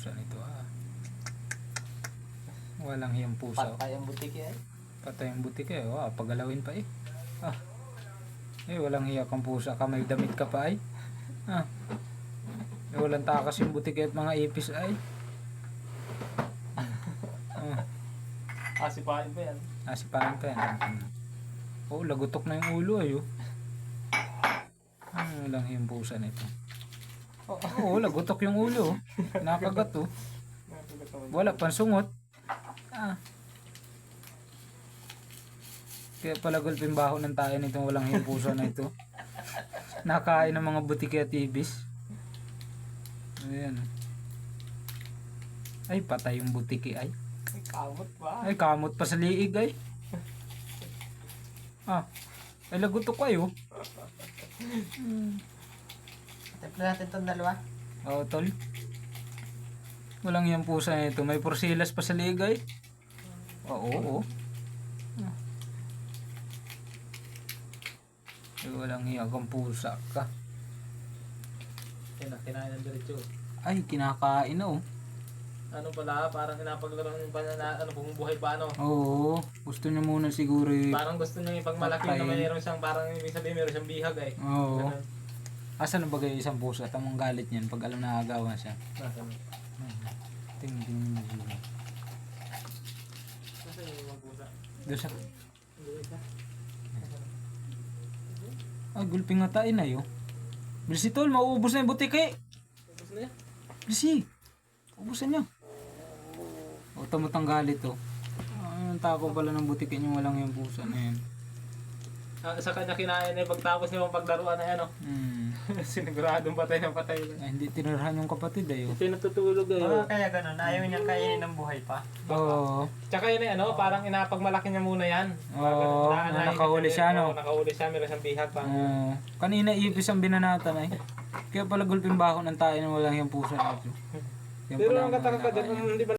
pusa nito ah. Walang hiyang pusa. Patay ang butik eh. Patay ang butik eh. Oh, pagalawin pa eh. Ah. Eh, walang hiya kang pusa ka. May damit ka pa ay. Ah. Eh, walang takas yung butik at mga ipis ay. Ah. Asipain pa yan. Asipahan pa yan. Oh, lagutok na yung ulo ay oh. Walang hiyang pusa nito. Oo, lagutok yung ulo oh. Nakagat oh. Wala pang sungot. Ah. Kaya pala gulping baho ng tayo nitong walang hiyang pusa na ito. Nakain ng mga butiki at ibis. Ayan. Ay, patay yung butiki ay. Ay, kamot pa. Ay, kamot pa sa liig ay. Ah. Ay, lagutok kayo. Tipla natin itong dalawa. Oo, tol. Walang hiyang pusa na ito. May porsilas pa sa liig ay. Oo. Ay, walang hiyang kang pusa ka. Kinain ng diretso. Ay, kinakain na oh. Ano pala, parang pinapaglaro ng banana, bumubuhay pa ano. Oo, gusto niya muna siguro Parang gusto niya ipagmalaki na mayroon siyang, parang ibig sabihin mayroon siyang bihag eh. Oo. Ganun. Asan na bagay isang pusa? Tamang galit niyan pag alam na agawan siya. Nasaan? Tingin. Nasaan yung mga pusa? Doon sa... Hindi ka. Ay, gulping nga tayo na yun. Bilsi tol, mauubos na yung butiki. Tapos na yan? Bilsi. Ubusan niya. O, tamutang galit oh. Ang tako pala ng butiki niyo walang yung pusa na yan. Sa kanya kinain eh, pagtapos niya yung paglaruan na yan oh. Siniguradong patay na patay na. Ay, hindi tinurhan yung kapatid ay oh. Pinatutulog eh. Kaya ganun, ayaw niya kainin ng buhay pa. Oo. Tsaka yun eh, ano, parang inapagmalaki niya muna yan. Oo, nakahuli siya no. Nakahuli siya, meron siyang bihag pa. Kanina ipis ang binanatan ay. Kaya pala gulping baho ng tayo na walang yung pusa na ito. Yan Pero pala ang kataka ka nakain. dyan, hindi ba